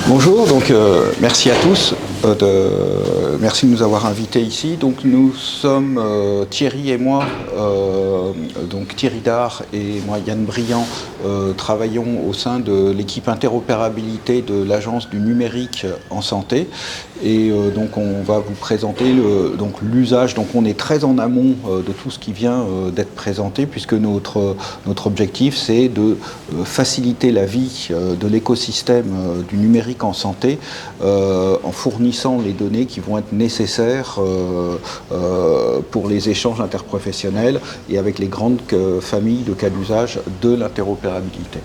Bonjour, donc merci à tous, merci de nous avoir invités ici. Donc nous sommes Thierry et moi, donc Thierry Dard et moi Yann Briand, travaillons au sein de l'équipe interopérabilité de l'Agence du numérique en santé. Et donc on va vous présenter l'usage. Donc on est très en amont de tout ce qui vient d'être présenté, puisque notre objectif c'est de faciliter la vie de l'écosystème du numérique en santé en fournissant les données qui vont être nécessaires pour les échanges interprofessionnels et avec les grandes familles de cas d'usage de l'interopérabilité.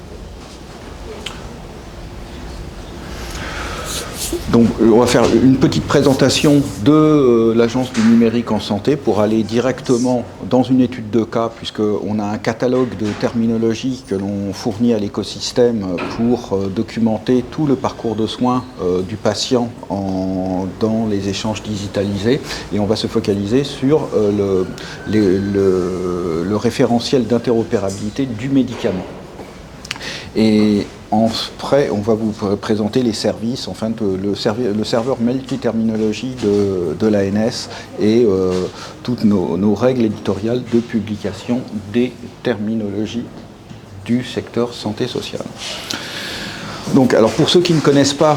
Donc on va faire une petite présentation de l'Agence du numérique en santé pour aller directement dans une étude de cas, puisqu'on a un catalogue de terminologie que l'on fournit à l'écosystème pour documenter tout le parcours de soins du patient dans les échanges digitalisés. Et on va se focaliser sur le référentiel d'interopérabilité du médicament. Et après, on va vous présenter les services, enfin le serveur multi-terminologie de l'ANS et toutes nos règles éditoriales de publication des terminologies du secteur santé sociale. Donc, alors pour ceux qui ne connaissent pas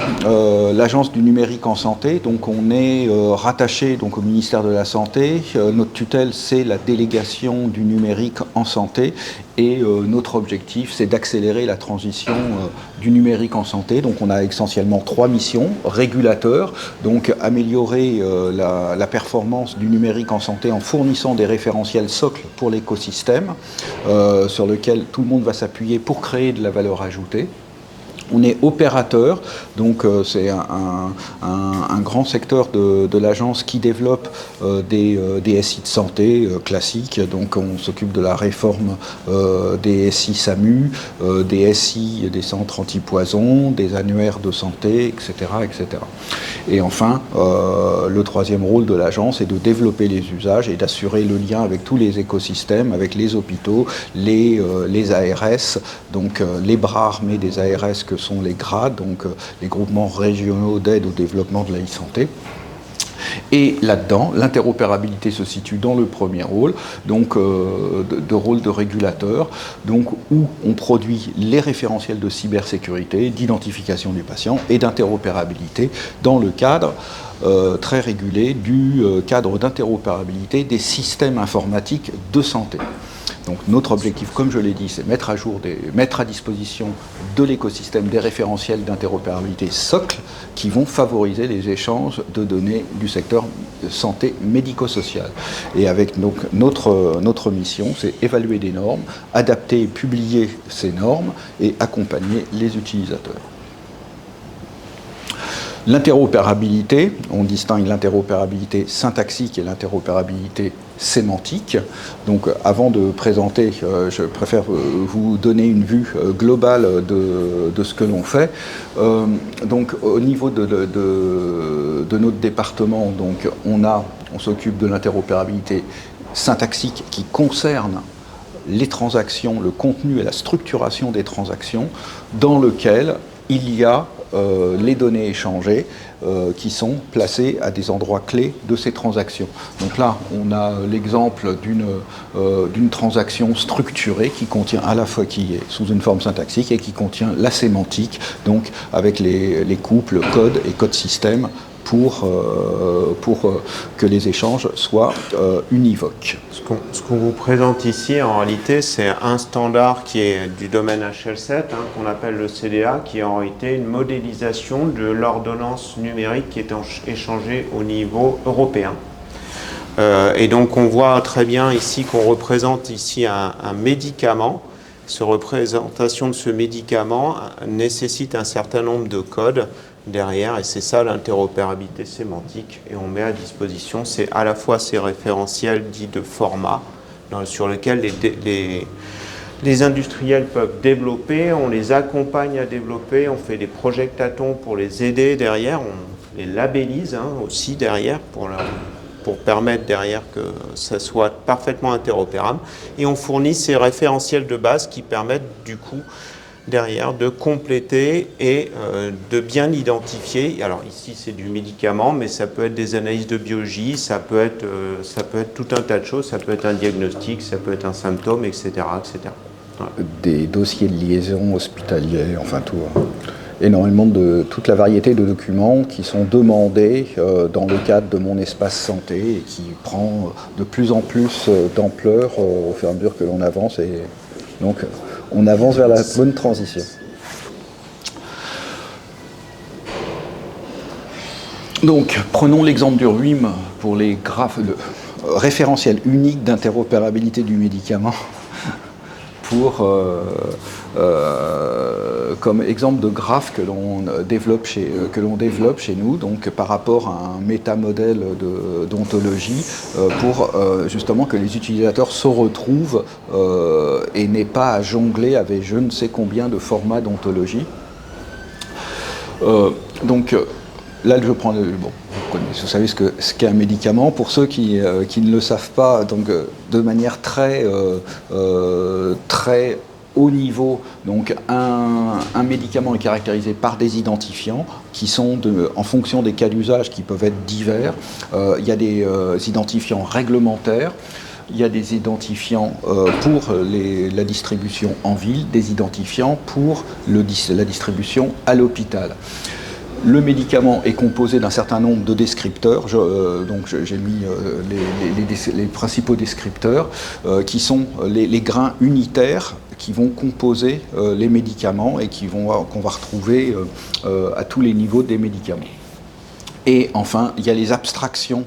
l'Agence du numérique en santé, donc on est rattaché donc au ministère de la Santé. Notre tutelle, c'est la délégation du numérique en santé. Et notre objectif, c'est d'accélérer la transition du numérique en santé. Donc on a essentiellement 3 missions. Régulateur, donc améliorer la performance du numérique en santé en fournissant des référentiels socles pour l'écosystème, sur lequel tout le monde va s'appuyer pour créer de la valeur ajoutée. On est opérateur, donc c'est un grand secteur de l'agence qui développe des SI de santé classiques. Donc on s'occupe de la réforme des SI SAMU, des SI des centres antipoison, des annuaires de santé, etc., etc. Et enfin, le troisième rôle de l'agence est de développer les usages et d'assurer le lien avec tous les écosystèmes, avec les hôpitaux, les ARS, donc les bras armés des ARS que sont les GRAD, donc les groupements régionaux d'aide au développement de la e-santé. Et là-dedans, l'interopérabilité se situe dans le premier rôle, donc de rôle de régulateur, donc où on produit les référentiels de cybersécurité, d'identification du patient et d'interopérabilité dans le cadre très régulé du cadre d'interopérabilité des systèmes informatiques de santé. Donc notre objectif, comme je l'ai dit, c'est mettre à disposition de l'écosystème des référentiels d'interopérabilité socles qui vont favoriser les échanges de données du secteur santé médico-social. Et avec donc, notre mission, c'est évaluer des normes, adapter et publier ces normes et accompagner les utilisateurs. L'interopérabilité, on distingue l'interopérabilité syntaxique et l'interopérabilité sémantique. Donc avant de présenter, je préfère vous donner une vue globale de ce que l'on fait. Donc au niveau de notre département, donc, on s'occupe de l'interopérabilité syntaxique qui concerne les transactions, le contenu et la structuration des transactions, dans lequel il y a les données échangées qui sont placées à des endroits clés de ces transactions. Donc là, on a l'exemple d'une transaction structurée qui contient à la fois, qui est sous une forme syntaxique et qui contient la sémantique, donc avec les couples code et code système pour que les échanges soient univoques. Ce qu'on vous présente ici, en réalité, c'est un standard qui est du domaine HL7, qu'on appelle le CDA, qui est en réalité une modélisation de l'ordonnance numérique qui est échangée au niveau européen. Et donc on voit très bien ici qu'on représente ici un médicament. Cette représentation de ce médicament nécessite un certain nombre de codes derrière, et c'est ça l'interopérabilité sémantique, et on met à disposition, c'est à la fois ces référentiels dits de format sur lesquels les industriels peuvent développer, on les accompagne à développer, on fait des projectatons pour les aider derrière, on les labellise aussi derrière pour permettre derrière que ça soit parfaitement interopérable, et on fournit ces référentiels de base qui permettent du coup derrière de compléter et de bien identifier. Alors ici c'est du médicament, mais ça peut être des analyses de biologie, ça peut être tout un tas de choses, ça peut être un diagnostic, ça peut être un symptôme, etc. etc. Voilà. Des dossiers de liaison hospitaliers, enfin tout. Énormément de toute la variété de documents qui sont demandés dans le cadre de mon espace santé et qui prend de plus en plus d'ampleur au fur et à mesure que l'on avance. Et donc on avance vers la bonne transition. Donc prenons l'exemple du RUIM pour les graphes, le référentiel unique d'interopérabilité du médicament. Pour, comme exemple de graphe que l'on développe chez nous, donc par rapport à un métamodèle d'ontologie, pour justement que les utilisateurs se retrouvent et n'aient pas à jongler avec je ne sais combien de formats d'ontologie. Là, je prends vous savez ce qu'est un médicament. Pour ceux qui ne le savent pas, donc de manière très haut niveau, donc un médicament est caractérisé par des identifiants qui sont, en fonction des cas d'usage, qui peuvent être divers. Il y a des identifiants réglementaires. Il y a des identifiants pour la distribution en ville, des identifiants pour la distribution à l'hôpital. Le médicament est composé d'un certain nombre de descripteurs, donc j'ai mis les principaux descripteurs qui sont les grains unitaires qui vont composer les médicaments et qu'on va retrouver à tous les niveaux des médicaments. Et enfin, il y a les abstractions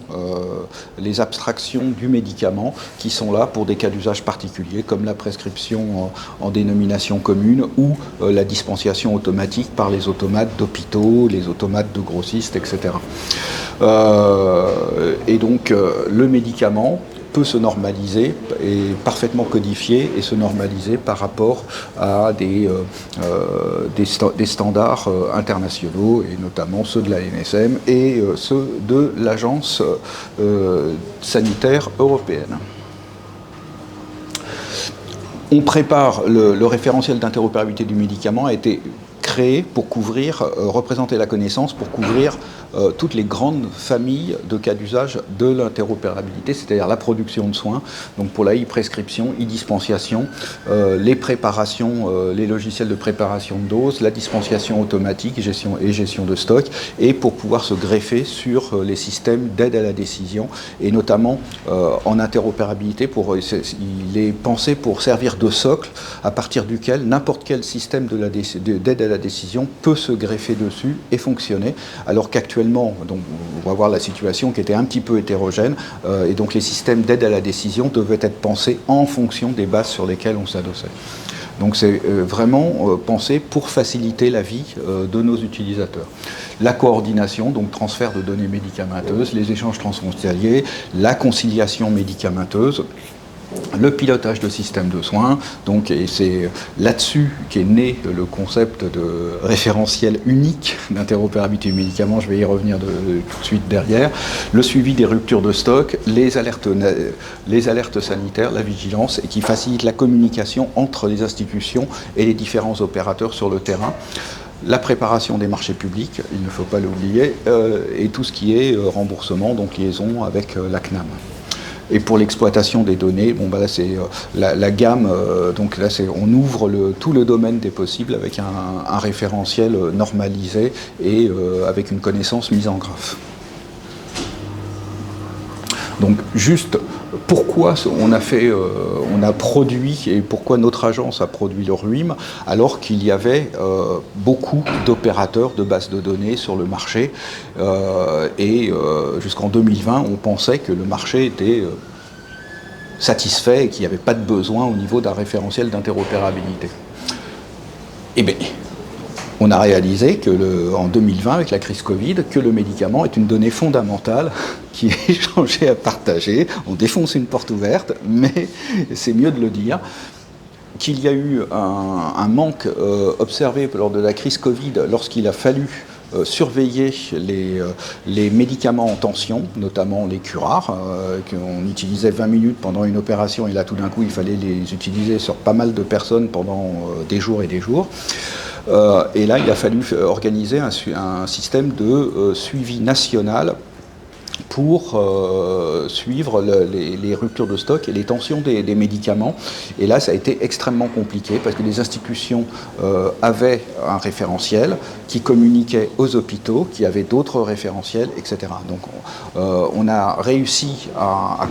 du médicament qui sont là pour des cas d'usage particuliers, comme la prescription en dénomination commune ou la dispensation automatique par les automates d'hôpitaux, les automates de grossistes, etc. Et donc, le médicament peut se normaliser, est parfaitement codifié et se normaliser par rapport à des standards internationaux, et notamment ceux de la NSM et ceux de l'Agence sanitaire européenne. On prépare le référentiel d'interopérabilité du médicament a été créé pour représenter la connaissance, pour couvrir toutes les grandes familles de cas d'usage de l'interopérabilité, c'est-à-dire la production de soins, donc pour la e-prescription, e-dispensation, les préparations, les logiciels de préparation de doses, la dispensation automatique, gestion de stock, et pour pouvoir se greffer sur les systèmes d'aide à la décision, et notamment en interopérabilité, il est pensé pour servir de socle à partir duquel n'importe quel système d'aide à la décision peut se greffer dessus et fonctionner, alors qu'actuellement, donc, on va voir la situation qui était un petit peu hétérogène, et donc les systèmes d'aide à la décision devaient être pensés en fonction des bases sur lesquelles on s'adossait. Donc c'est vraiment pensé pour faciliter la vie de nos utilisateurs. La coordination, donc transfert de données médicamenteuses, les échanges transfrontaliers, la conciliation médicamenteuse, le pilotage de systèmes de soins, donc, et c'est là-dessus qu'est né le concept de référentiel unique d'interopérabilité du médicament, je vais y revenir tout de suite derrière, le suivi des ruptures de stock, les alertes sanitaires, la vigilance, et qui facilite la communication entre les institutions et les différents opérateurs sur le terrain. La préparation des marchés publics, il ne faut pas l'oublier, et tout ce qui est remboursement, donc liaison avec la CNAM. Et pour l'exploitation des données, là c'est la gamme, donc là on ouvre tout le domaine des possibles avec un référentiel normalisé et avec une connaissance mise en graphe. Donc juste pourquoi on a produit et pourquoi notre agence a produit le RUIM alors qu'il y avait beaucoup d'opérateurs de bases de données sur le marché et jusqu'en 2020 on pensait que le marché était satisfait et qu'il n'y avait pas de besoin au niveau d'un référentiel d'interopérabilité. Eh bien, on a réalisé en 2020, avec la crise Covid, que le médicament est une donnée fondamentale qui est échangée à partager. On défonce une porte ouverte, mais c'est mieux de le dire. Qu'il y a eu un manque observé lors de la crise Covid lorsqu'il a fallu surveiller les médicaments en tension, notamment les curares, qu'on utilisait 20 minutes pendant une opération, et là tout d'un coup il fallait les utiliser sur pas mal de personnes pendant des jours et des jours. Et là il a fallu organiser un système de suivi national pour suivre les ruptures de stock et les tensions des médicaments. Et là, ça a été extrêmement compliqué parce que les institutions avaient un référentiel qui communiquait aux hôpitaux, qui avaient d'autres référentiels, etc. Donc, on a réussi à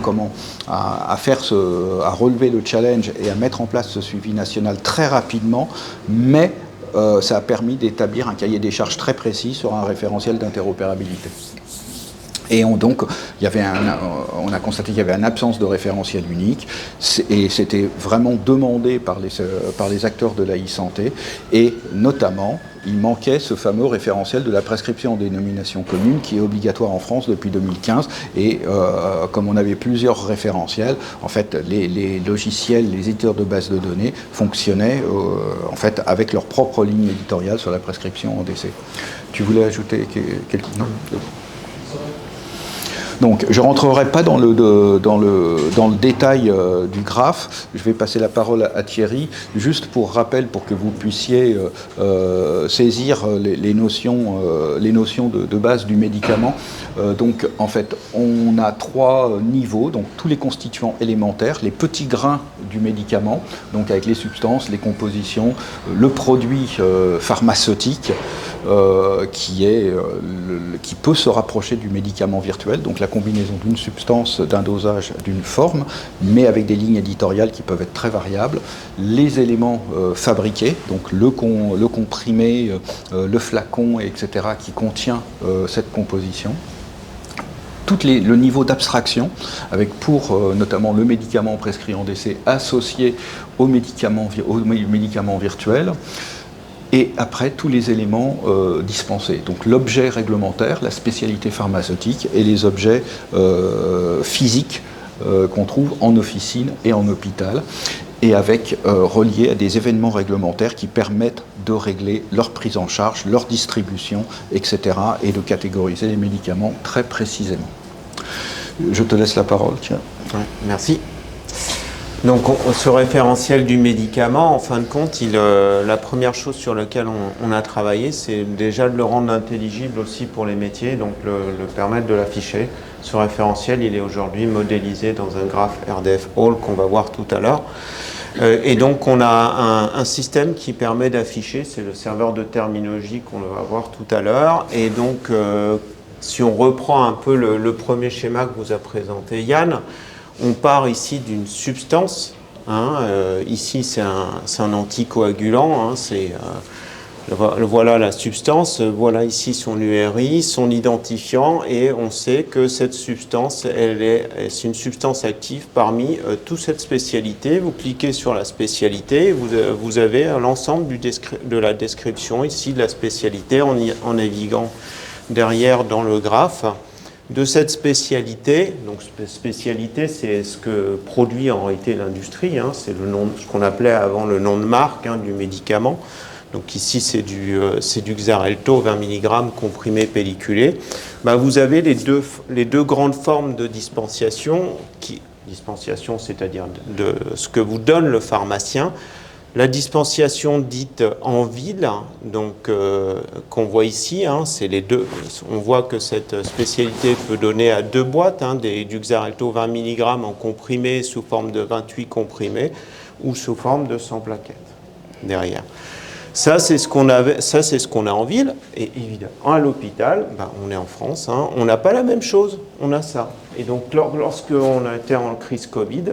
relever le challenge et à mettre en place ce suivi national très rapidement, mais ça a permis d'établir un cahier des charges très précis sur un référentiel d'interopérabilité. Et on a constaté qu'il y avait une absence de référentiel unique, et c'était vraiment demandé par les acteurs de la e-santé, et notamment, il manquait ce fameux référentiel de la prescription en dénomination commune qui est obligatoire en France depuis 2015, et comme on avait plusieurs référentiels, en fait, les logiciels, les éditeurs de bases de données fonctionnaient en fait avec leur propre ligne éditoriale sur la prescription en DC. Tu voulais ajouter quelque chose? Non. Donc, je ne rentrerai pas dans le détail du graphe. Je vais passer la parole à Thierry, juste pour rappel, pour que vous puissiez saisir les notions de base du médicament. Donc, en fait, on a 3 niveaux, donc tous les constituants élémentaires, les petits grains du médicament, donc avec les substances, les compositions, le produit pharmaceutique, qui peut se rapprocher du médicament virtuel, donc la combinaison d'une substance, d'un dosage, d'une forme, mais avec des lignes éditoriales qui peuvent être très variables, les éléments fabriqués, donc le comprimé, le flacon, etc., qui contient cette composition. Le niveau d'abstraction, avec pour notamment le médicament prescrit en DC associé au médicament virtuel, et après tous les éléments dispensés. Donc l'objet réglementaire, la spécialité pharmaceutique et les objets physiques qu'on trouve en officine et en hôpital, et avec reliés à des événements réglementaires qui permettent de régler leur prise en charge, leur distribution, etc. et de catégoriser les médicaments très précisément. Je te laisse la parole, tiens. Ouais, merci. Donc, ce référentiel du médicament, en fin de compte, la première chose sur laquelle on a travaillé, c'est déjà de le rendre intelligible aussi pour les métiers, donc le permettre de l'afficher. Ce référentiel, il est aujourd'hui modélisé dans un graphe RDF Hall qu'on va voir tout à l'heure. Et donc, on a un système qui permet d'afficher, c'est le serveur de terminologie qu'on va voir tout à l'heure. Et donc, si on reprend un peu le premier schéma que vous a présenté Yann, on part ici d'une substance. Ici, c'est un anticoagulant. Voilà la substance. Voilà ici son URI, son identifiant. Et on sait que cette substance, c'est une substance active parmi toute cette spécialité. Vous cliquez sur la spécialité. Vous avez l'ensemble de la description ici de la spécialité en naviguant derrière dans le graphe de cette spécialité. Donc spécialité, c'est ce que produit en réalité l'industrie, c'est ce qu'on appelait avant le nom de marque du médicament. Donc ici c'est du Xarelto 20 mg comprimé pelliculé. Vous avez les deux grandes formes de dispensation, c'est-à-dire de ce que vous donne le pharmacien. La dispensation dite en ville, donc qu'on voit ici, c'est les deux. On voit que cette spécialité peut donner à 2 boîtes, du Xarelto 20 mg en comprimé sous forme de 28 comprimés ou sous forme de 100 plaquettes derrière. Ça, c'est ce qu'on a en ville. Et évidemment, à l'hôpital, on est en France, on n'a pas la même chose, on a ça. Et donc, lorsqu'on a été en crise Covid,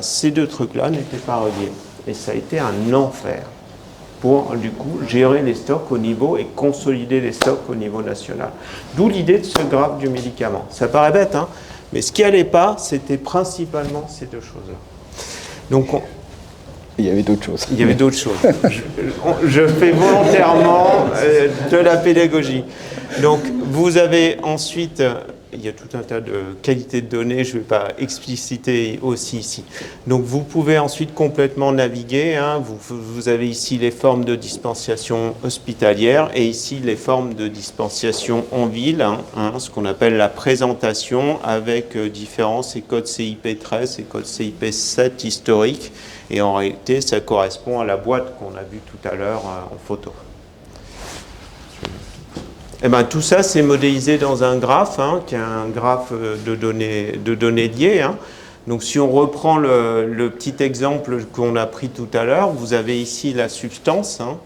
ces 2 trucs-là n'étaient pas reliés. Et ça a été un enfer pour, du coup, gérer les stocks au niveau et consolider les stocks au niveau national. D'où l'idée de ce graphe du médicament. Ça paraît bête, mais ce qui n'allait pas, c'était principalement ces 2 choses-là. Donc, il y avait d'autres choses. Il y avait d'autres choses. Je fais volontairement de la pédagogie. Donc, vous avez ensuite il y a tout un tas de qualités de données, je ne vais pas expliciter aussi ici. Donc vous pouvez ensuite complètement naviguer, hein. Vous avez ici les formes de distanciation hospitalière et ici les formes de distanciation en ville, hein, ce qu'on appelle la présentation avec différents, ces codes CIP 13 et codes CIP 7 historiques. Et en réalité, ça correspond à la boîte qu'on a vue tout à l'heure en photo. Et ben, tout ça, c'est modélisé dans un graphe, hein, qui est un graphe de données liées. Hein. Donc, si on reprend le petit exemple qu'on a pris tout à l'heure, vous avez ici la substance, hein,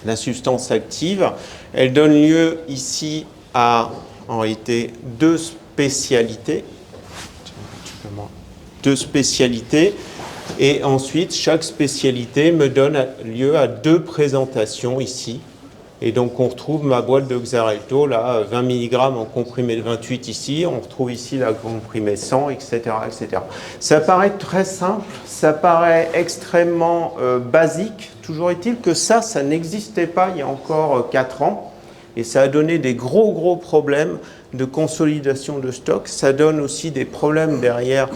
la substance active. Elle donne lieu ici à, en réalité, deux spécialités. Et ensuite, chaque spécialité me donne lieu à deux présentations ici. Et donc, on retrouve ma boîte de Xarelto, là, 20 mg en comprimé de 28 ici. On retrouve ici la comprimé 100, etc., etc. Ça paraît très simple, ça paraît extrêmement basique. Toujours est-il que ça n'existait pas il y a encore 4 ans. Et ça a donné des gros problèmes de consolidation de stock. Ça donne aussi des problèmes derrière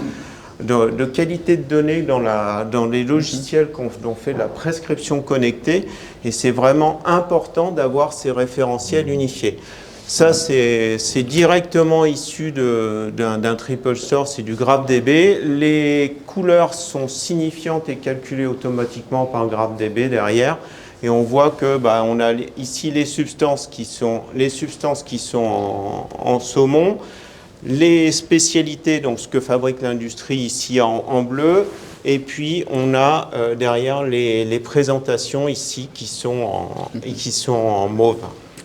de qualité de données dans les logiciels dont fait la prescription connectée. Et c'est vraiment important d'avoir ces référentiels unifiés. Ça, c'est directement issu d'un triple source et du GraphDB. Les couleurs sont signifiantes et calculées automatiquement par GraphDB derrière. Et on voit que on a ici les substances qui sont en saumon, les spécialités, donc ce que fabrique l'industrie ici en bleu, et puis on a derrière les présentations ici qui sont en mauve.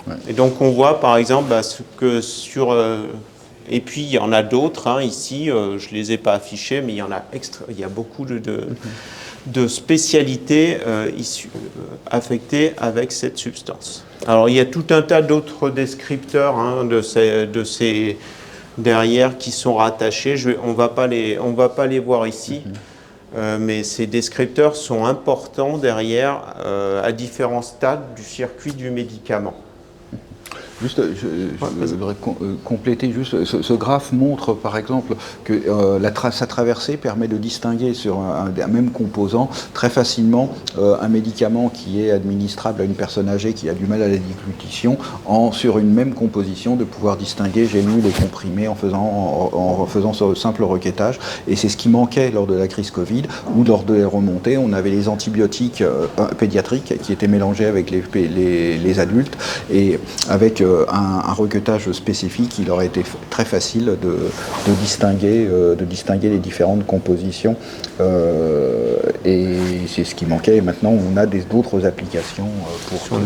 Ouais. Et donc on voit par exemple ce que sur... et puis il y en a d'autres, hein, ici, je ne les ai pas affichés, mais il y a beaucoup de spécialités affectées avec cette substance. Alors il y a tout un tas d'autres descripteurs, hein, de ces derrière qui sont rattachés. On va pas les voir ici, mais ces descripteurs sont importants derrière à différents stades du circuit du médicament. Juste, je voudrais compléter juste, ce graphe montre par exemple que sa traversée permet de distinguer sur un même composant très facilement un médicament qui est administrable à une personne âgée qui a du mal à la déglutition, sur une même composition, de pouvoir distinguer gélules et comprimés en faisant ce simple requêtage. Et c'est ce qui manquait lors de la crise Covid, où lors de la remontée, on avait les antibiotiques pédiatriques qui étaient mélangés avec les adultes, et avec un requêtage spécifique, il aurait été très facile de distinguer les différentes compositions, et c'est ce qui manquait. Et maintenant, on a d'autres applications pour tout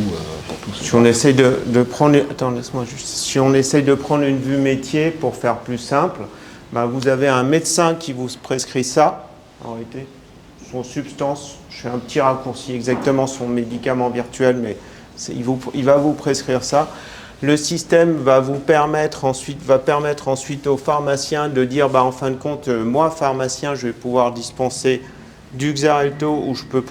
ça. Si on essaye de prendre... Attends, laisse-moi juste... Si on essaye de prendre une vue métier pour faire plus simple, vous avez un médecin qui vous prescrit ça, en réalité, son substance, je fais un petit raccourci, exactement son médicament virtuel, mais il va vous prescrire ça. Le système va permettre ensuite aux pharmaciens de dire, en fin de compte, moi, pharmacien, je vais pouvoir dispenser du Xarelto, ou je peux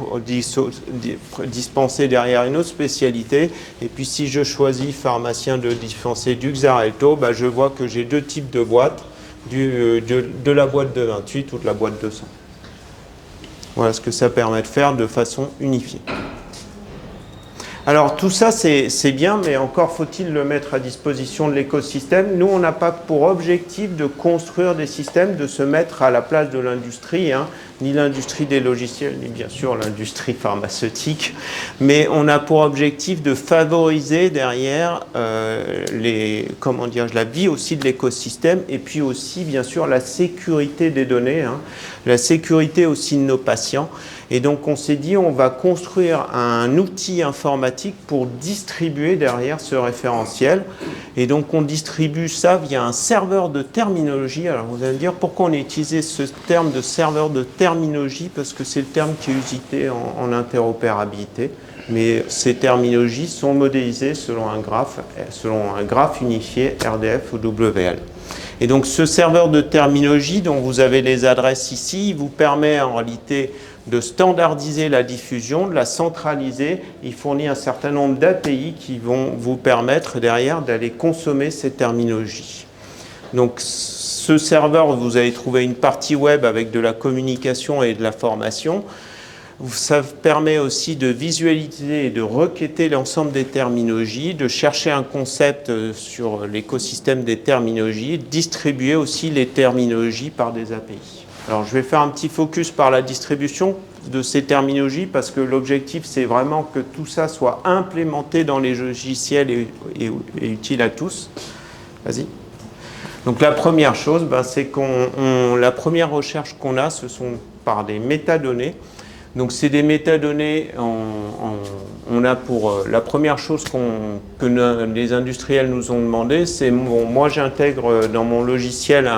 dispenser derrière une autre spécialité. Et puis, si je choisis, pharmacien, de dispenser du Xarelto, je vois que j'ai deux types de boîtes, de la boîte de 28 ou de la boîte de 100. Voilà ce que ça permet de faire de façon unifiée. Alors tout ça c'est bien, mais encore faut-il le mettre à disposition de l'écosystème. Nous, on n'a pas pour objectif de construire des systèmes, de se mettre à la place de l'industrie, hein, ni l'industrie des logiciels, ni bien sûr l'industrie pharmaceutique, mais on a pour objectif de favoriser derrière la vie aussi de l'écosystème, et puis aussi bien sûr la sécurité des données, hein, la sécurité aussi de nos patients. Et donc on s'est dit, on va construire un outil informatique pour distribuer derrière ce référentiel. Et donc on distribue ça via un serveur de terminologie. Alors vous allez me dire pourquoi on a utilisé ce terme de serveur de terminologie, parce que c'est le terme qui est usité en interopérabilité. Mais ces terminologies sont modélisées selon un graphe unifié RDF ou WL. Et donc ce serveur de terminologie dont vous avez les adresses ici, il vous permet en réalité de standardiser la diffusion, de la centraliser. Il fournit un certain nombre d'API qui vont vous permettre derrière d'aller consommer ces terminologies. Donc ce serveur, vous allez trouver une partie web avec de la communication et de la formation. Ça permet aussi de visualiser et de requêter l'ensemble des terminologies, de chercher un concept sur l'écosystème des terminologies, distribuer aussi les terminologies par des API. Alors je vais faire un petit focus par la distribution de ces terminologies parce que l'objectif c'est vraiment que tout ça soit implémenté dans les logiciels et utile à tous. Vas-y. Donc la première chose, c'est la première recherche qu'on a, ce sont par des métadonnées. Donc c'est des métadonnées, on a pour la première chose que les industriels nous ont demandé, c'est moi j'intègre dans mon logiciel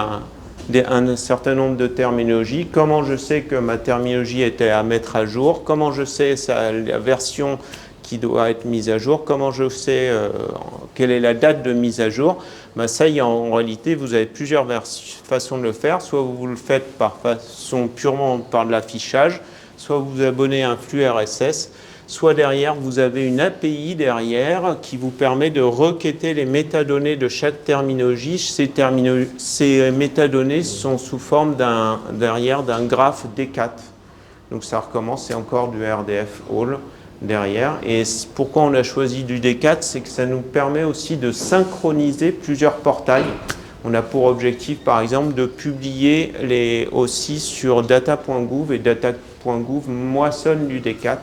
un certain nombre de terminologies, comment je sais que ma terminologie était à mettre à jour, comment je sais la version qui doit être mise à jour, comment je sais quelle est la date de mise à jour. Ça, en réalité, vous avez plusieurs façons de le faire, soit vous le faites purement par de l'affichage, soit vous vous abonnez à un flux RSS, soit derrière, vous avez une API derrière qui vous permet de requêter les métadonnées de chaque terminologie. Ces métadonnées sont sous forme derrière d'un graphe D4. Donc ça recommence, c'est encore du RDF All derrière. Et pourquoi on a choisi du D4, c'est que ça nous permet aussi de synchroniser plusieurs portails. On a pour objectif, par exemple, de publier aussi sur data.gouv, et data.gouv moissonne du D4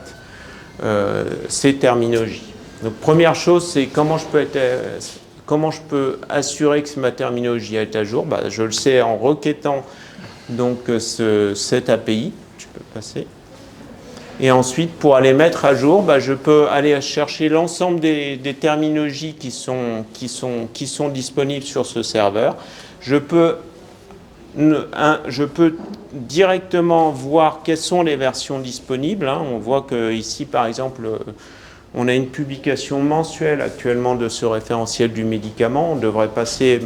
ces terminologies. Donc, première chose, c'est comment je peux assurer que ma terminologie est à jour. Je le sais en requêtant donc, cette API. Tu peux passer. Et ensuite, pour aller mettre à jour, je peux aller chercher l'ensemble des terminologies qui sont disponibles sur ce serveur. Je peux directement voir quelles sont les versions disponibles. On voit qu'ici, par exemple, on a une publication mensuelle actuellement de ce référentiel du médicament. On devrait passer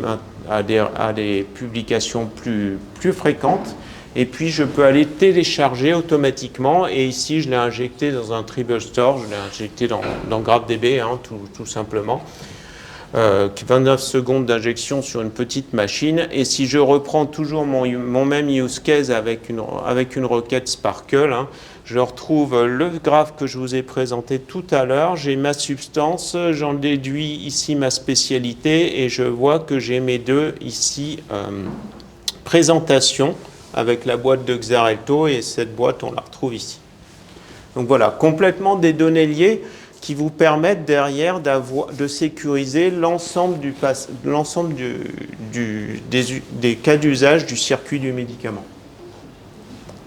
à des publications plus fréquentes. Et puis, je peux aller télécharger automatiquement. Et ici, je l'ai injecté dans un Tribal Store. Je l'ai injecté dans GraphDB, tout simplement. 29 secondes d'injection sur une petite machine. Et si je reprends toujours mon même use case avec une requête Sparkle, je retrouve le graphe que je vous ai présenté tout à l'heure. J'ai ma substance, j'en déduis ici ma spécialité. Et je vois que j'ai mes deux ici présentations avec la boîte de Xarelto, et cette boîte, on la retrouve ici. Donc voilà, complètement des données liées qui vous permettent derrière de sécuriser l'ensemble des cas d'usage du circuit du médicament.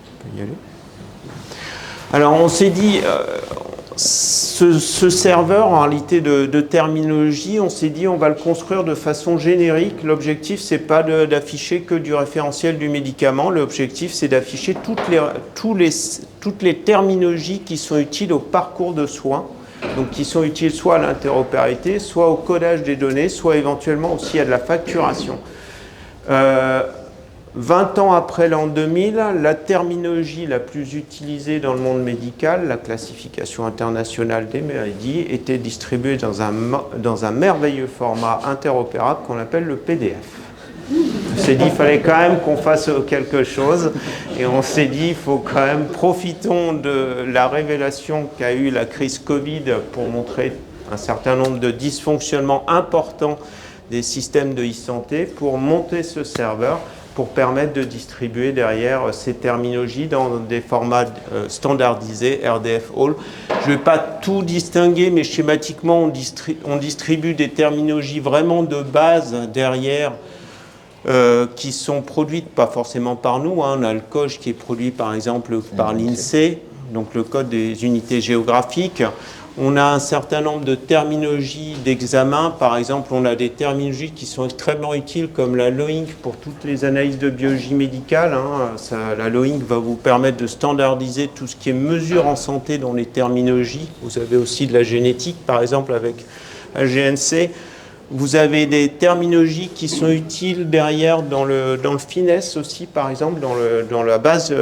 On peut y aller. Alors on s'est dit, ce serveur en réalité de terminologie, on s'est dit on va le construire de façon générique. L'objectif c'est pas d'afficher que du référentiel du médicament, l'objectif c'est d'afficher toutes les terminologies qui sont utiles au parcours de soins, donc qui sont utiles soit à l'interopérabilité, soit au codage des données, soit éventuellement aussi à de la facturation. 20 ans après l'an 2000, la terminologie la plus utilisée dans le monde médical, la classification internationale des maladies, était distribuée dans un merveilleux format interopérable qu'on appelle le PDF. On s'est dit qu'il fallait quand même qu'on fasse quelque chose, et on s'est dit il faut quand même profitons de la révélation qu'a eu la crise Covid pour montrer un certain nombre de dysfonctionnements importants des systèmes de e-santé pour monter ce serveur, pour permettre de distribuer derrière ces terminologies dans des formats standardisés, RDF All. Je ne vais pas tout distinguer, mais schématiquement, on distribue des terminologies vraiment de base derrière, qui sont produites, pas forcément par nous. On a le COGE qui est produit par exemple par l'INSEE, donc le code des unités géographiques. On a un certain nombre de terminologies d'examen. Par exemple, on a des terminologies qui sont extrêmement utiles comme la LOINC pour toutes les analyses de biologie médicale. La LOINC va vous permettre de standardiser tout ce qui est mesure en santé dans les terminologies. Vous avez aussi de la génétique, par exemple, avec la GNC. Vous avez des terminologies qui sont utiles derrière dans le finesse aussi, par exemple, dans la base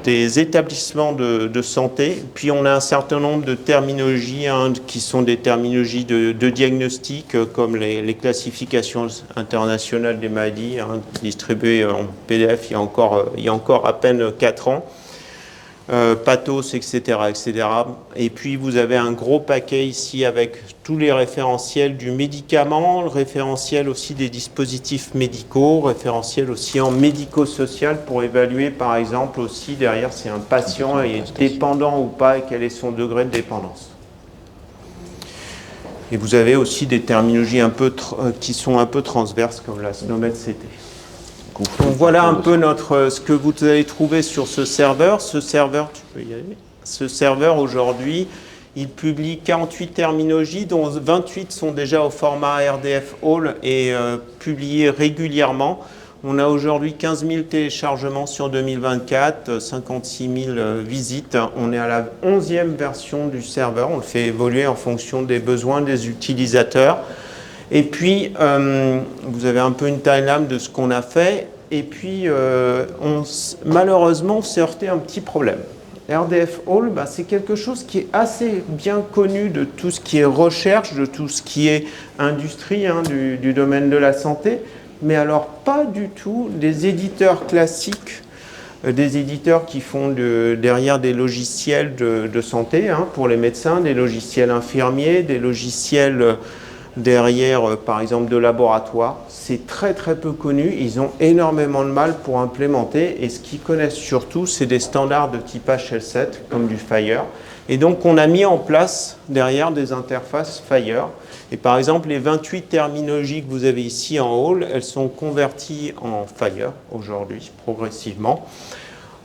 des établissements de santé. Puis on a un certain nombre de terminologies qui sont des terminologies de diagnostic, comme les classifications internationales des maladies, distribuées en PDF il y a encore à peine 4 ans. Pathos, etc., etc. Et puis vous avez un gros paquet ici avec tous les référentiels du médicament, le référentiel aussi des dispositifs médicaux, référentiel aussi en médico-social pour évaluer par exemple aussi derrière si un patient est dépendant ou pas et quel est son degré de dépendance. Et vous avez aussi des terminologies qui sont un peu transverses comme la SNOMED-CT. Donc voilà un peu ce que vous allez trouver sur ce serveur. Ce serveur aujourd'hui, il publie 48 terminologies, dont 28 sont déjà au format RDF All et publiées régulièrement. On a aujourd'hui 15 000 téléchargements sur 2024, 56 000 visites. On est à la 11e version du serveur. On le fait évoluer en fonction des besoins des utilisateurs. Et puis, vous avez un peu une timeline de ce qu'on a fait. Et puis, malheureusement, on s'est heurté à un petit problème. RDF All, c'est quelque chose qui est assez bien connu de tout ce qui est recherche, de tout ce qui est industrie du domaine de la santé, mais alors pas du tout des éditeurs classiques, des éditeurs qui font derrière des logiciels de santé pour les médecins, des logiciels infirmiers, des logiciels derrière, par exemple, de laboratoire. C'est très très peu connu, ils ont énormément de mal pour implémenter et ce qu'ils connaissent surtout, c'est des standards de typage Shell7 comme du Fire. Et donc on a mis en place derrière des interfaces Fire. Et par exemple, les 28 terminologies que vous avez ici en All, elles sont converties en Fire aujourd'hui, progressivement.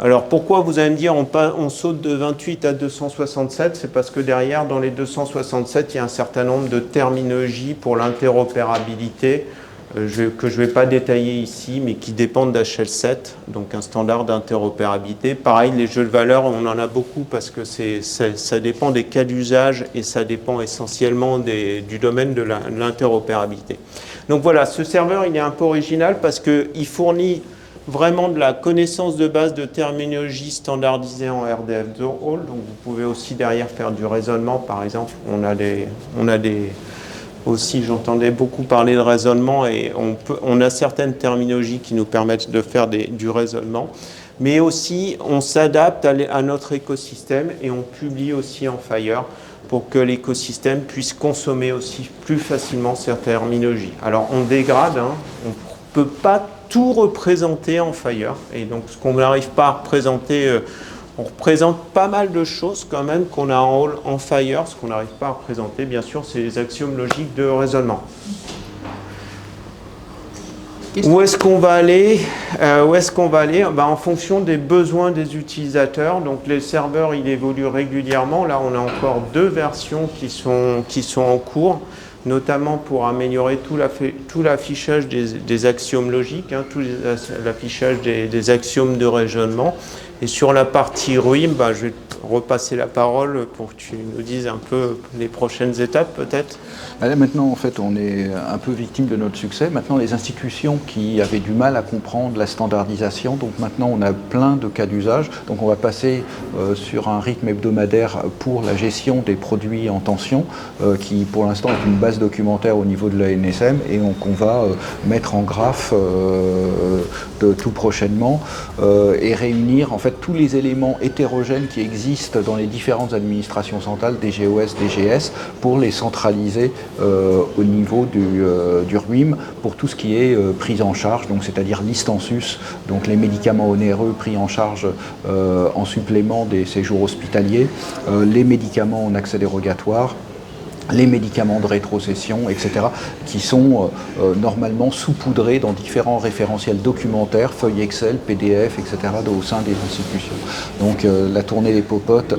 Alors pourquoi, vous allez me dire, on saute de 28 à 267? C'est parce que derrière, dans les 267, il y a un certain nombre de terminologies pour l'interopérabilité que je ne vais pas détailler ici, mais qui dépendent d'HL7, donc un standard d'interopérabilité. Pareil, les jeux de valeurs, on en a beaucoup parce que ça dépend des cas d'usage et ça dépend essentiellement du domaine de l'interopérabilité. Donc voilà, ce serveur, il est un peu original parce qu'il fournit vraiment de la connaissance de base de terminologie standardisée en RDF All. Donc vous pouvez aussi derrière faire du raisonnement, par exemple. Aussi, j'entendais beaucoup parler de raisonnement et on a certaines terminologies qui nous permettent de faire du raisonnement. Mais aussi, on s'adapte à notre écosystème et on publie aussi en Fire pour que l'écosystème puisse consommer aussi plus facilement ces terminologies. Alors, on dégrade, on ne peut pas tout représenter en Fire. Et donc, ce qu'on n'arrive pas à représenter, on représente pas mal de choses quand même qu'on a en Fire. Ce qu'on n'arrive pas à représenter, bien sûr, c'est les axiomes logiques de raisonnement. Où est-ce qu'on va aller en fonction des besoins des utilisateurs. Donc, les serveurs, ils évoluent régulièrement. Là, on a encore 2 versions qui sont en cours, notamment pour améliorer tout l'affichage des axiomes logiques, tout l'affichage des axiomes de raisonnement. Et sur la partie RUIM, je vais repasser la parole pour que tu nous dises un peu les prochaines étapes peut-être. Là, maintenant, en fait, on est un peu victime de notre succès. Maintenant, les institutions qui avaient du mal à comprendre la standardisation, donc maintenant, on a plein de cas d'usage. Donc, on va passer sur un rythme hebdomadaire pour la gestion des produits en tension, qui, pour l'instant, est une base documentaire au niveau de la NSM, et donc on va mettre en graphe tout prochainement et réunir, en fait, tous les éléments hétérogènes qui existent dans les différentes administrations centrales, DGOS, DGS, pour les centraliser au niveau du RUIM pour tout ce qui est prise en charge, donc c'est-à-dire liste en sus, donc les médicaments onéreux pris en charge en supplément des séjours hospitaliers, les médicaments en accès dérogatoire, les médicaments de rétrocession, etc., qui sont normalement saupoudrés dans différents référentiels documentaires, feuilles Excel, PDF, etc., au sein des institutions. Donc la tournée des popotes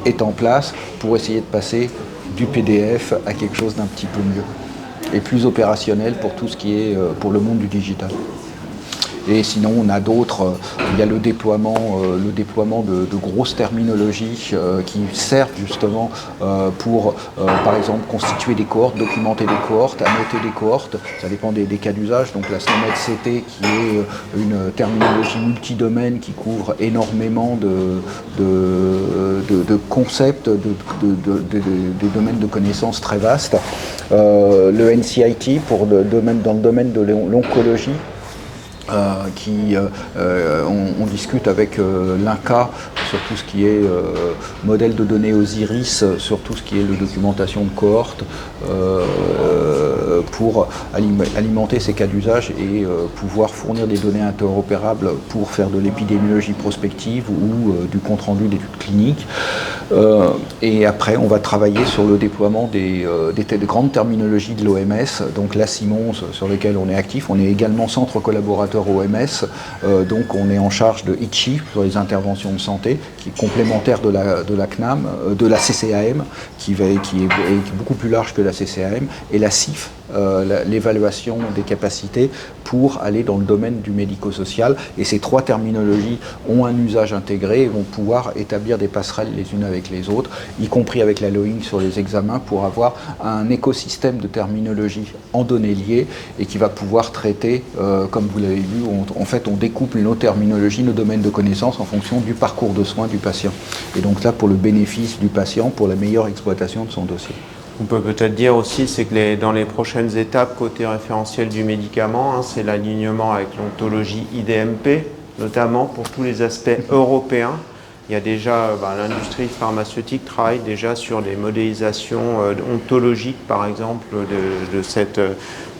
est en place pour essayer de passer du PDF à quelque chose d'un petit peu mieux et plus opérationnel pour tout ce qui est pour le monde du digital. Et sinon, on a d'autres, il y a le déploiement de grosses terminologies qui servent justement pour, par exemple, constituer des cohortes, documenter des cohortes, annoter des cohortes. Ça dépend des cas d'usage. Donc la SNOMED CT, qui est une terminologie multidomaine qui couvre énormément de concepts, des domaines de connaissances très vastes. Le NCIT dans le domaine de l'oncologie, on discute avec l'INCA sur tout ce qui est modèle de données Osiris, sur tout ce qui est la documentation de cohorte, pour alimenter ces cas d'usage et pouvoir fournir des données interopérables pour faire de l'épidémiologie prospective ou du compte-rendu d'études cliniques. Et après, on va travailler sur le déploiement des grandes terminologies de l'OMS, donc la CIMON, sur lequel on est actif. On est également centre collaborateur OMS, donc on est en charge de ICHI sur les interventions de santé, qui est complémentaire de la CNAM, de la CCAM, qui est beaucoup plus large que la CCAM, et la CIF, l'évaluation des capacités pour aller dans le domaine du médico-social. Et ces trois terminologies ont un usage intégré et vont pouvoir établir des passerelles les unes avec les autres, y compris avec la LOINC sur les examens, pour avoir un écosystème de terminologie en données liées et qui va pouvoir traiter, comme vous l'avez vu, en fait on découpe nos terminologies, nos domaines de connaissances en fonction du parcours de soins du patient. Et donc là, pour le bénéfice du patient, pour la meilleure exploitation de son dossier. On peut peut-être dire aussi, c'est que dans les prochaines étapes, côté référentiel du médicament, c'est l'alignement avec l'ontologie IDMP, notamment pour tous les aspects européens. Il y a déjà, l'industrie pharmaceutique travaille déjà sur des modélisations ontologiques, par exemple,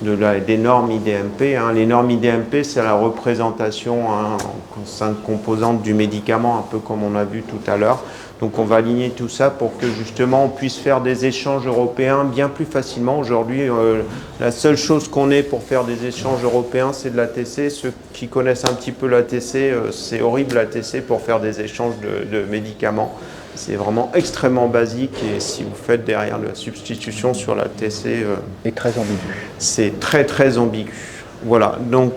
des normes IDMP. Les normes IDMP, c'est la représentation en 5 composantes du médicament, un peu comme on a vu tout à l'heure. Donc on va aligner tout ça pour que justement on puisse faire des échanges européens bien plus facilement. Aujourd'hui, la seule chose qu'on ait pour faire des échanges européens, c'est de l'ATC. Ceux qui connaissent un petit peu l'ATC, c'est horrible l'ATC pour faire des échanges de médicaments. C'est vraiment extrêmement basique et si vous faites derrière la substitution sur l'ATC... Et très ambigu. C'est très très ambigu. Voilà, donc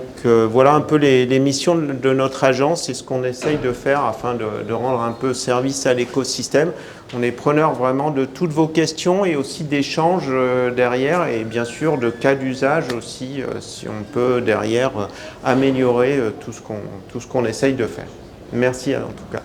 voilà un peu les missions de notre agence et ce qu'on essaye de faire afin de rendre un peu service à l'écosystème. On est preneur vraiment de toutes vos questions et aussi d'échanges derrière et bien sûr de cas d'usage aussi, si on peut derrière améliorer tout ce qu'on essaye de faire. Merci en tout cas.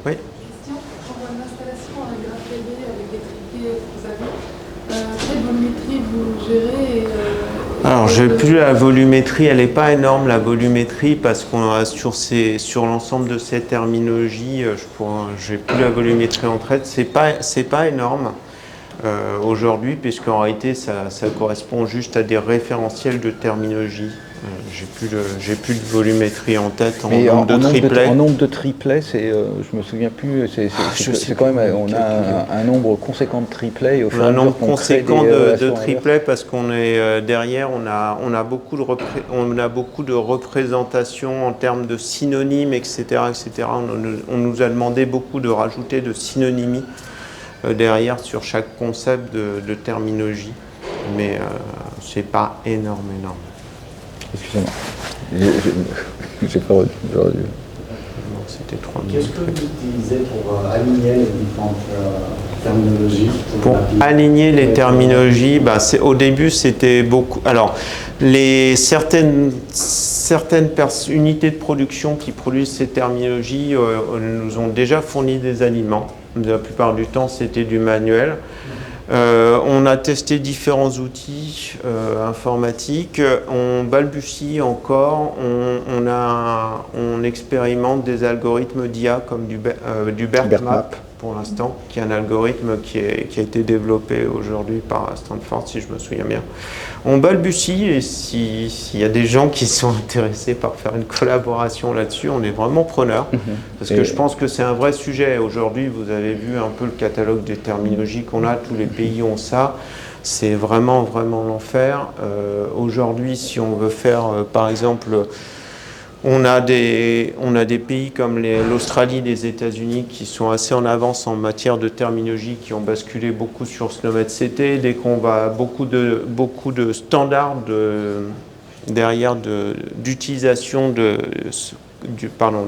Oui. Question, pour une installation à graphe LB avec des triplés que vous avez, quelle volumétrie vous gérez Alors, j'ai plus la volumétrie, elle n'est pas énorme la volumétrie parce qu'on a sur l'ensemble de ces terminologies, j'ai plus la volumétrie en traite, c'est pas énorme aujourd'hui puisqu'en réalité ça correspond juste à des référentiels de terminologie. J'ai plus de volumétrie en tête en nombre de triplets. En nombre de triplets, je me souviens plus. C'est quand même, on a un nombre conséquent de triplets. Et au fur et à mesure, un nombre conséquent de triplets parce qu'on est derrière, on a beaucoup de représentations en termes de synonymes, etc., etc. On nous a demandé beaucoup de rajouter de synonymie derrière sur chaque concept de terminologie, mais c'est pas énorme. Excusez-moi, j'ai pas retenu. C'était 3 000. Qu'est-ce que vous utilisez pour aligner les différentes terminologies? Pour aligner les terminologies, au début c'était beaucoup. Alors, certaines unités de production qui produisent ces terminologies nous ont déjà fourni des aliments. La plupart du temps c'était du manuel. On a testé différents outils informatiques, on balbutie encore, on expérimente des algorithmes d'IA comme du BERTMAP pour l'instant, qui est un algorithme qui a été développé aujourd'hui par Stanford, si je me souviens bien. On balbutie et s'il y a des gens qui sont intéressés par faire une collaboration là-dessus, on est vraiment preneurs, parce que je pense que c'est un vrai sujet. Aujourd'hui, vous avez vu un peu le catalogue des terminologies qu'on a, tous les pays ont ça. C'est vraiment l'enfer. Aujourd'hui, si on veut faire, par exemple, On a des pays comme l'Australie, les États-Unis qui sont assez en avance en matière de terminologie, qui ont basculé beaucoup sur SNOMED-CT. Dès qu'on va beaucoup de standards derrière d'utilisation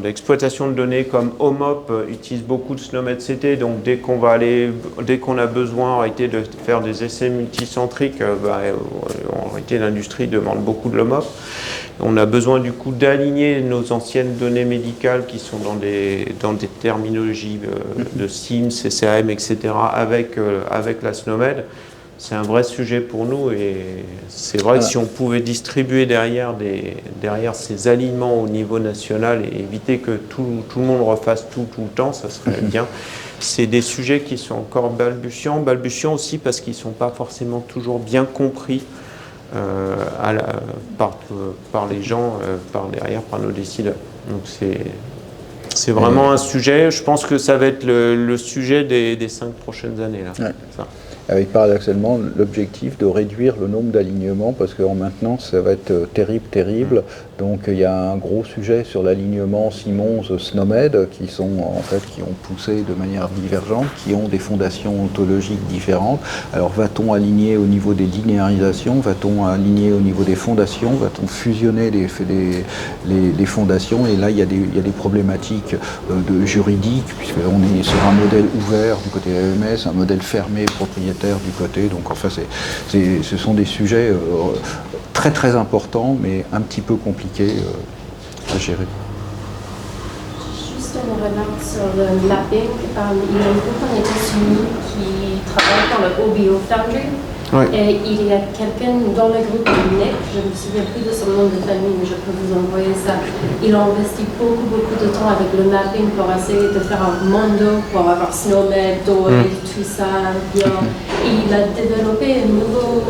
d'exploitation de données comme OMOP utilise beaucoup de SNOMED-CT. Donc dès qu'on a besoin en réalité de faire des essais multicentriques, en réalité l'industrie demande beaucoup de l'OMOP. On a besoin du coup d'aligner nos anciennes données médicales qui sont dans des terminologies de SIM, CCAM, etc. avec la SNOMED. C'est un vrai sujet pour nous et c'est vrai que si on pouvait distribuer derrière ces alignements au niveau national et éviter que tout le monde refasse tout le temps, ça serait bien. C'est des sujets qui sont encore balbutiants aussi parce qu'ils ne sont pas forcément toujours bien compris par les gens, par nos décideurs. Donc c'est vraiment un sujet, je pense que ça va être le sujet des 5 prochaines années. Là. Ouais. Avec paradoxalement l'objectif de réduire le nombre d'alignements, parce qu'en maintenance ça va être terrible. Donc il y a un gros sujet sur l'alignement Simmons-SNOMED qui ont poussé de manière divergente, qui ont des fondations ontologiques différentes. Alors va-t-on aligner au niveau des linéarisations, va-t-on aligner au niveau des fondations, va-t-on fusionner les fondations? Et là il y a des problématiques juridiques, puisqu'on est sur un modèle ouvert du côté AMS, un modèle fermé propriétaire du côté, donc enfin ce sont des sujets très importants mais un petit peu compliqués à gérer. Juste une remarque sur le mapping. Il y a un groupe en États-Unis qui travaille dans le OBO Foundry. Ouais. Et il y a quelqu'un dans le groupe Nick, je ne me souviens plus de son nom de famille, mais je peux vous envoyer ça. Il a investi beaucoup de temps avec le mapping pour essayer de faire un mondo, pour avoir SNOMED, DOI, tout ça bien. Et il a développé un nouveau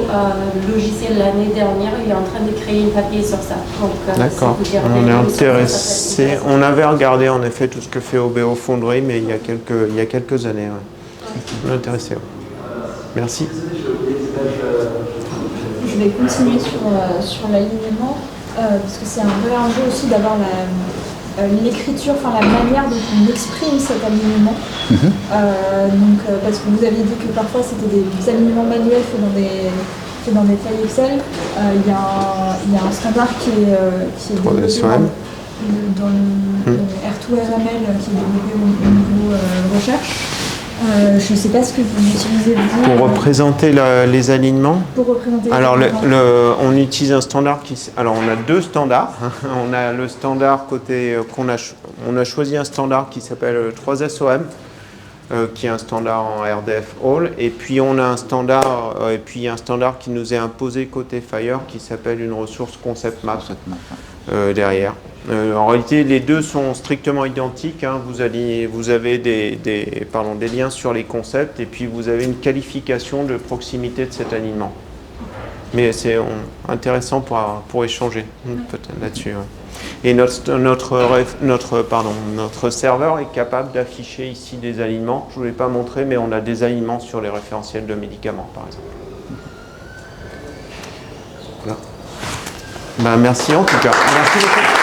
logiciel l'année dernière, il est en train de créer un papier sur ça. D'accord, on est intéressé. On avait regardé en effet tout ce que fait OBO Foundry, mais il y a quelques années. Ouais. On est intéressé. Ouais. Merci. Je vais continuer sur l'alignement, parce que c'est un vrai enjeu aussi d'avoir l'écriture, la manière dont on exprime cet alignement. Parce que vous aviez dit que parfois c'était des alignements manuels faits dans des feuilles Excel. Il y a un standard qui est développé dans le R2RML qui est développé au niveau recherche. Je ne sais pas ce que vous utilisez vous. Pour représenter les alignements. Alors, on utilise un standard Alors, on a 2 standards. On a le standard côté on a choisi un standard qui s'appelle 3SOM, qui est un standard en RDF All. Et puis on a un standard, qui nous est imposé côté Fire, qui s'appelle une ressource concept map derrière. En réalité, les deux sont strictement identiques. Hein. Vous avez des liens sur les concepts et puis vous avez une qualification de proximité de cet alignement. Mais c'est intéressant pour échanger peut-être là-dessus. Ouais. Et notre serveur est capable d'afficher ici des alignements. Je ne vous l'ai pas montré, mais on a des alignements sur les référentiels de médicaments, par exemple. Voilà. Merci en tout cas. Merci beaucoup.